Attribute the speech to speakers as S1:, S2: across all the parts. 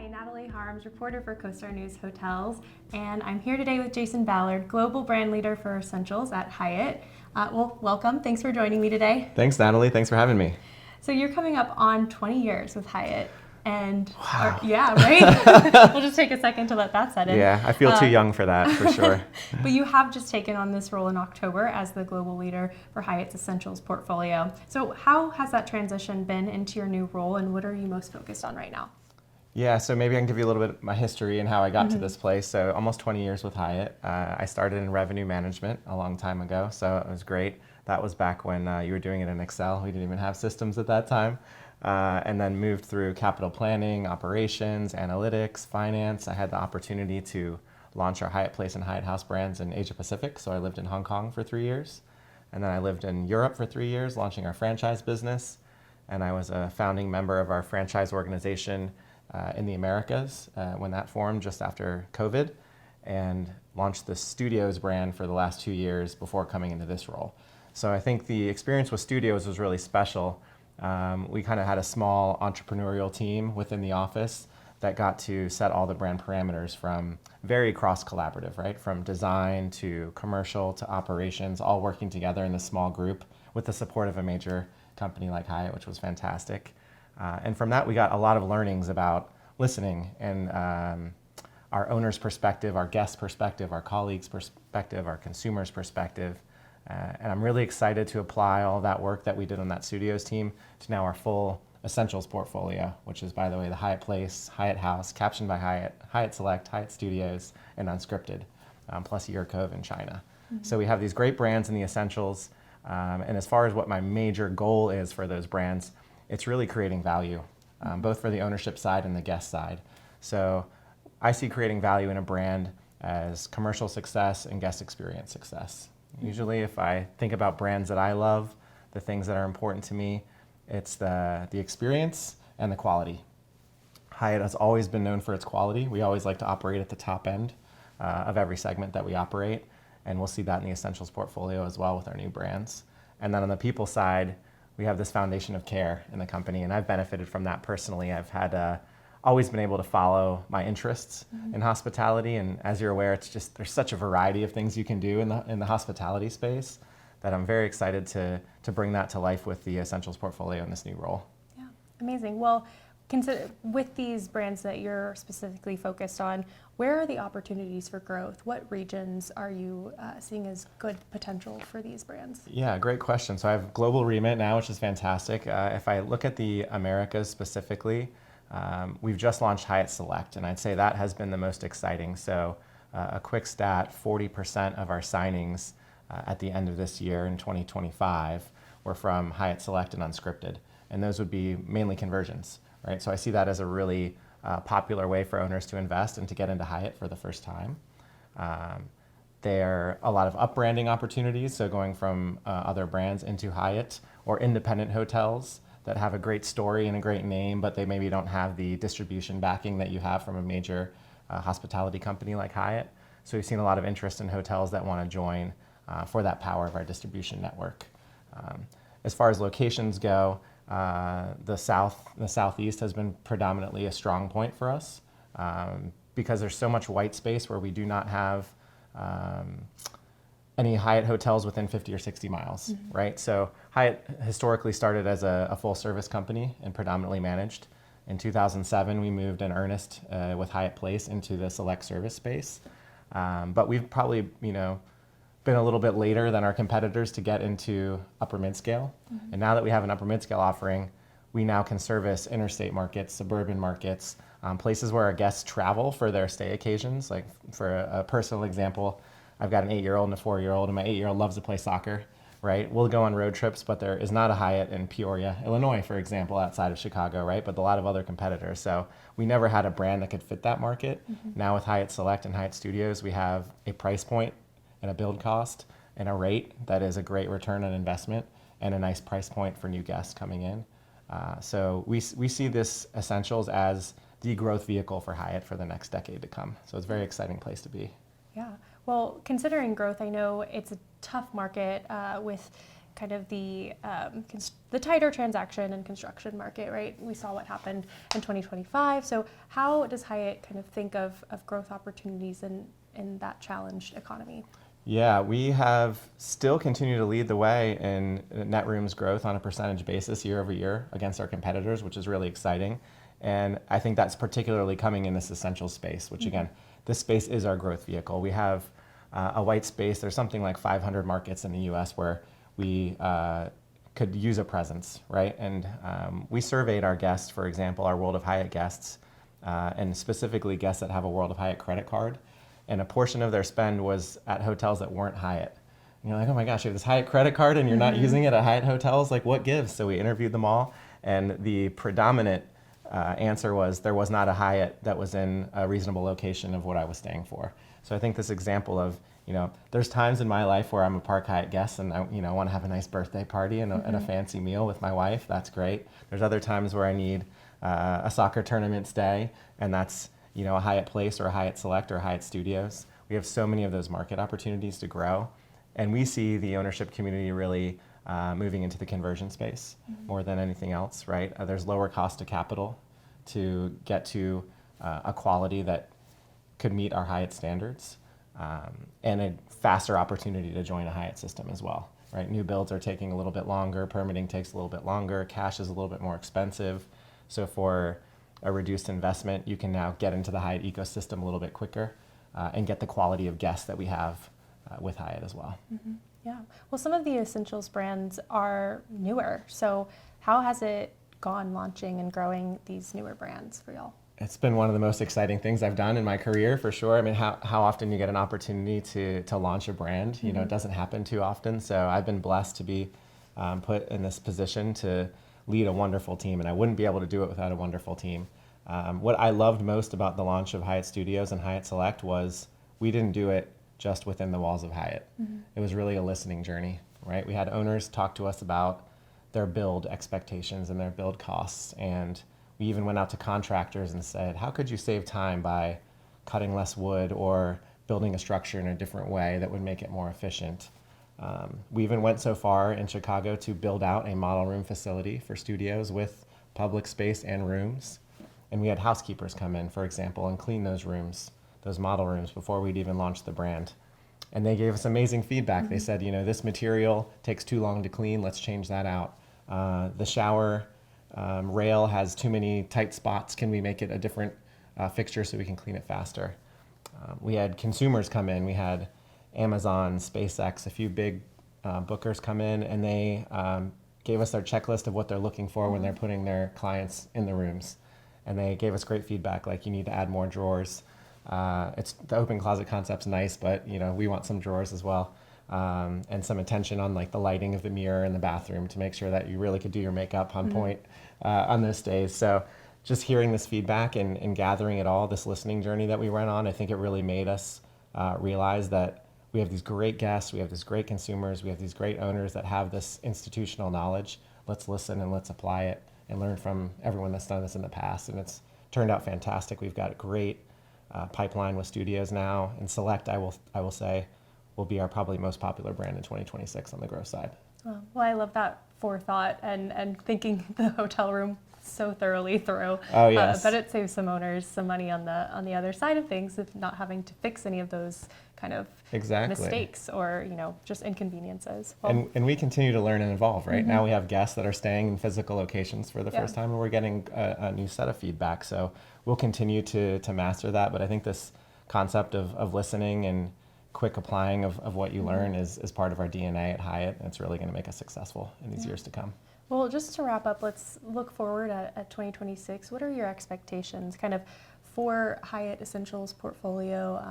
S1: Hi, Natalie Harms, reporter for CoStar News Hotels, and I'm here today with Jason Ballard, Global Brand Leader for Essentials at Hyatt. Welcome. Thanks for joining me today.
S2: Thanks, Natalie. Thanks for having me.
S1: So you're coming up on 20 years with Hyatt, and
S2: Wow.
S1: yeah, right? We'll just take a second to let that set in.
S2: Yeah, I feel too young for that, for sure.
S1: But you have just taken on this role in October as the global leader for Hyatt's Essentials portfolio. So how has that transition been into your new role, and what are you most focused on right now?
S2: Yeah, so maybe I can give you a little bit of my history and how I got to this place. So almost 20 years with Hyatt. I started in revenue management a long time ago, so it was great. That was back when you were doing it in Excel. We didn't even have systems at that time. And then moved through capital planning, operations, analytics, finance. I had the opportunity to launch our Hyatt Place and Hyatt House brands in Asia Pacific. So I lived in Hong Kong for 3 years. And then I lived in Europe for 3 years, launching our franchise business. And I was a founding member of our franchise organization in the Americas when that formed just after COVID, and launched the Studios brand for the last 2 years before coming into this role. So I think the experience with Studios was really special. We kind of had a small entrepreneurial team within the office that got to set all the brand parameters from very cross-collaborative, right? From design to commercial to operations, all working together in this small group with the support of a major company like Hyatt, which was fantastic. And from that, we got a lot of learnings about listening and our owner's perspective, our guest's perspective, our colleagues' perspective, our consumer's perspective. And I'm really excited to apply all that work that we did on that Studios team to now our full Essentials portfolio, which is, by the way, the Hyatt Place, Hyatt House, Captioned by Hyatt, Hyatt Select, Hyatt Studios, and Unscripted, plus Cove in China. So we have these great brands in the Essentials. And as far as what my major goal is for those brands, it's really creating value, both for the ownership side and the guest side. So I see creating value in a brand as commercial success and guest experience success. Usually if I think about brands that I love, the things that are important to me, it's the experience and the quality. Hyatt has always been known for its quality. We always like to operate at the top end of every segment that we operate, and we'll see that in the Essentials portfolio as well with our new brands. And then on the people side, we have this foundation of care in the company, and I've benefited from that personally. I've had always been able to follow my interests in hospitality, and as you're aware, it's just there's such a variety of things you can do in the hospitality space that I'm very excited to bring that to life with the Essentials portfolio in this new role.
S1: Yeah, amazing. Well, with these brands that you're specifically focused on, where are the opportunities for growth? What regions are you seeing as good potential for these brands?
S2: Yeah, great question. So I have global remit now, which is fantastic. If I look at the Americas specifically, we've just launched Hyatt Select, and I'd say that has been the most exciting. So a quick stat, 40% of our signings at the end of this year in 2025 were from Hyatt Select and Unscripted, and those would be mainly conversions, right? So I see that as a really popular way for owners to invest and to get into Hyatt for the first time. There are a lot of up-branding opportunities, so going from other brands into Hyatt, or independent hotels that have a great story and a great name, but they maybe don't have the distribution backing that you have from a major hospitality company like Hyatt. So we've seen a lot of interest in hotels that want to join for that power of our distribution network. As far as locations go, the Southeast has been predominantly a strong point for us because there's so much white space where we do not have any Hyatt hotels within 50 or 60 miles, right? So Hyatt historically started as a full service company and predominantly managed. In 2007, we moved in earnest with Hyatt Place into the select service space. But we've probably, been a little bit later than our competitors to get into upper mid-scale. And now that we have an upper mid-scale offering, we now can service interstate markets, suburban markets, places where our guests travel for their stay occasions. Like for a personal example, I've got an 8-year-old and a 4-year-old, and my 8-year-old loves to play soccer, right? We'll go on road trips, but there is not a Hyatt in Peoria, Illinois, for example, outside of Chicago, right? But a lot of other competitors. So we never had a brand that could fit that market. Now with Hyatt Select and Hyatt Studios, we have a price point and a build cost and a rate that is a great return on investment and a nice price point for new guests coming in. So we see this Essentials as the growth vehicle for Hyatt for the next decade to come. So it's a very exciting place to be.
S1: Yeah. Well, considering growth, I know it's a tough market with kind of the tighter transaction and construction market, right? We saw what happened in 2025. So how does Hyatt kind of think of growth opportunities in that challenged economy?
S2: Yeah, we have still continued to lead the way in net rooms growth on a percentage basis year over year against our competitors, which is really exciting. And I think that's particularly coming in this essential space, which again, this space is our growth vehicle. We have a white space. There's something like 500 markets in the US where we could use a presence, right? And we surveyed our guests, for example, our World of Hyatt guests, and specifically guests that have a World of Hyatt credit card. And a portion of their spend was at hotels that weren't Hyatt. And you're like, oh my gosh, you have this Hyatt credit card and you're not using it at Hyatt hotels? Like, what gives? So we interviewed them all, and the predominant answer was there was not a Hyatt that was in a reasonable location of what I was staying for. So I think this example of, there's times in my life where I'm a Park Hyatt guest and I, want to have a nice birthday party and a fancy meal with my wife. That's great. There's other times where I need a soccer tournament stay, and that's a Hyatt Place or a Hyatt Select or a Hyatt Studios. We have so many of those market opportunities to grow, and we see the ownership community really moving into the conversion space more than anything else, right? There's lower cost of capital to get to a quality that could meet our Hyatt standards, and a faster opportunity to join a Hyatt system as well, right? New builds are taking a little bit longer, permitting takes a little bit longer, cash is a little bit more expensive. So for a reduced investment, you can now get into the Hyatt ecosystem a little bit quicker and get the quality of guests that we have with Hyatt as well.
S1: Yeah. Well, some of the Essentials brands are newer. So how has it gone launching and growing these newer brands for y'all?
S2: It's been one of the most exciting things I've done in my career, for sure. I mean, how often you get an opportunity to launch a brand, it doesn't happen too often. So I've been blessed to be put in this position to lead a wonderful team, and I wouldn't be able to do it without a wonderful team. What I loved most about the launch of Hyatt Studios and Hyatt Select was we didn't do it just within the walls of Hyatt. It was really a listening journey, right? We had owners talk to us about their build expectations and their build costs, and we even went out to contractors and said, how could you save time by cutting less wood or building a structure in a different way that would make it more efficient? We even went so far in Chicago to build out a model room facility for studios with public space and rooms. And we had housekeepers come in, for example, and clean those rooms, those model rooms, before we'd even launched the brand. And they gave us amazing feedback. They said, this material takes too long to clean, let's change that out. The shower rail has too many tight spots, can we make it a different fixture so we can clean it faster? We had consumers come in, we had Amazon, SpaceX, a few big bookers come in, and they gave us their checklist of what they're looking for when they're putting their clients in the rooms. And they gave us great feedback, like you need to add more drawers. The open closet concept's nice, but we want some drawers as well. And some attention on like the lighting of the mirror in the bathroom to make sure that you really could do your makeup on point on those days. So just hearing this feedback and gathering it all, this listening journey that we went on, I think it really made us realize that we have these great guests, we have these great consumers, we have these great owners that have this institutional knowledge. Let's listen and let's apply it and learn from everyone that's done this in the past. And it's turned out fantastic. We've got a great pipeline with studios now, and Select, I will say, will be our probably most popular brand in 2026 on the growth side.
S1: Well, I love that forethought and thinking the hotel room so thoroughly through.
S2: Oh, yes.
S1: But it saves some owners some money on the other side of things, of not having to fix any of those kind of mistakes or just inconveniences. Well,
S2: and we continue to learn and evolve, right? Now we have guests that are staying in physical locations for the first time, and we're getting a new set of feedback. So we'll continue to master that. But I think this concept of listening and quick applying of what you learn is part of our DNA at Hyatt, and it's really going to make us successful in these years to come.
S1: Well, just to wrap up, let's look forward at 2026. What are your expectations kind of for Hyatt Essentials portfolio,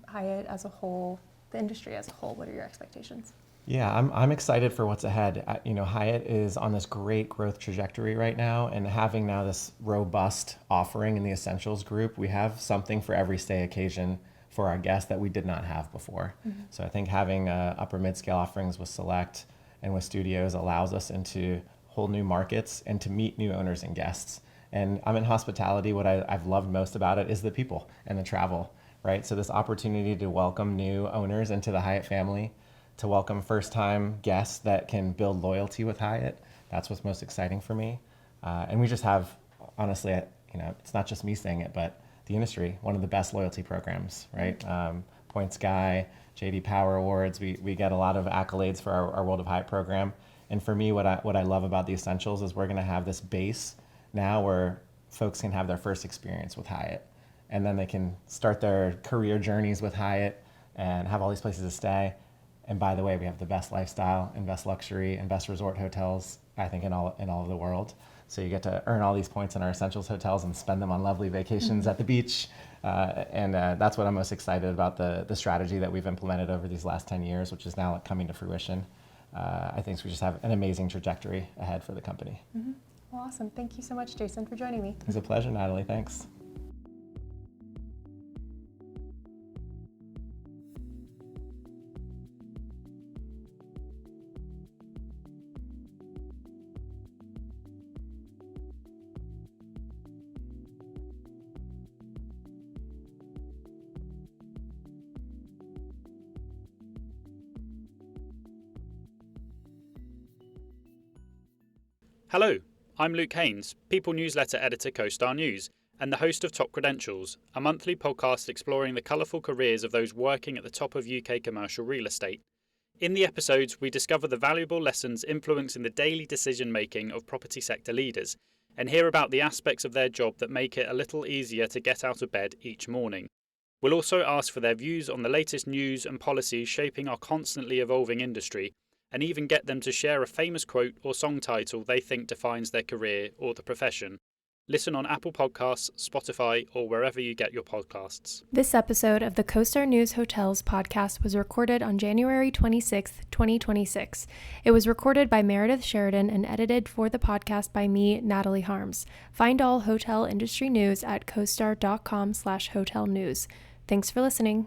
S1: Hyatt as a whole, the industry as a whole? What are your expectations?
S2: Yeah, I'm excited for what's ahead. Hyatt is on this great growth trajectory right now, and having now this robust offering in the Essentials group, we have something for every stay occasion for our guests that we did not have before. So I think having upper mid-scale offerings with Select and with Studios allows us into whole new markets and to meet new owners and guests. And I'm in hospitality. What I've loved most about it is the people and the travel, right? So this opportunity to welcome new owners into the Hyatt family, to welcome first-time guests that can build loyalty with Hyatt. That's what's most exciting for me. And we just have, honestly, it's not just me saying it, but the industry, one of the best loyalty programs, right? Points Guy, JD Power Awards. We get a lot of accolades for our World of Hyatt program. And for me, what I love about the Essentials is we're going to have this base now where folks can have their first experience with Hyatt. And then they can start their career journeys with Hyatt and have all these places to stay. And by the way, we have the best lifestyle and best luxury and best resort hotels, I think, in all of the world. So you get to earn all these points in our Essentials hotels and spend them on lovely vacations at the beach. And that's what I'm most excited about, the strategy that we've implemented over these last 10 years, which is now coming to fruition. I think we just have an amazing trajectory ahead for the company.
S1: Mm-hmm. Well, awesome. Thank you so much, Jason, for joining me.
S2: It was a pleasure, Natalie. Thanks.
S3: Hello, I'm Luke Haynes, People Newsletter Editor CoStar News, and the host of Top Credentials, a monthly podcast exploring the colourful careers of those working at the top of UK commercial real estate. In the episodes, we discover the valuable lessons influencing the daily decision-making of property sector leaders, and hear about the aspects of their job that make it a little easier to get out of bed each morning. We'll also ask for their views on the latest news and policies shaping our constantly evolving industry, and even get them to share a famous quote or song title they think defines their career or the profession. Listen on Apple Podcasts, Spotify, or wherever you get your podcasts.
S1: This episode of the CoStar News Hotels podcast was recorded on January 26th, 2026. It was recorded by Meredith Sheridan and edited for the podcast by me, Natalie Harms. Find all hotel industry news at costar.com/hotelnews. Thanks for listening.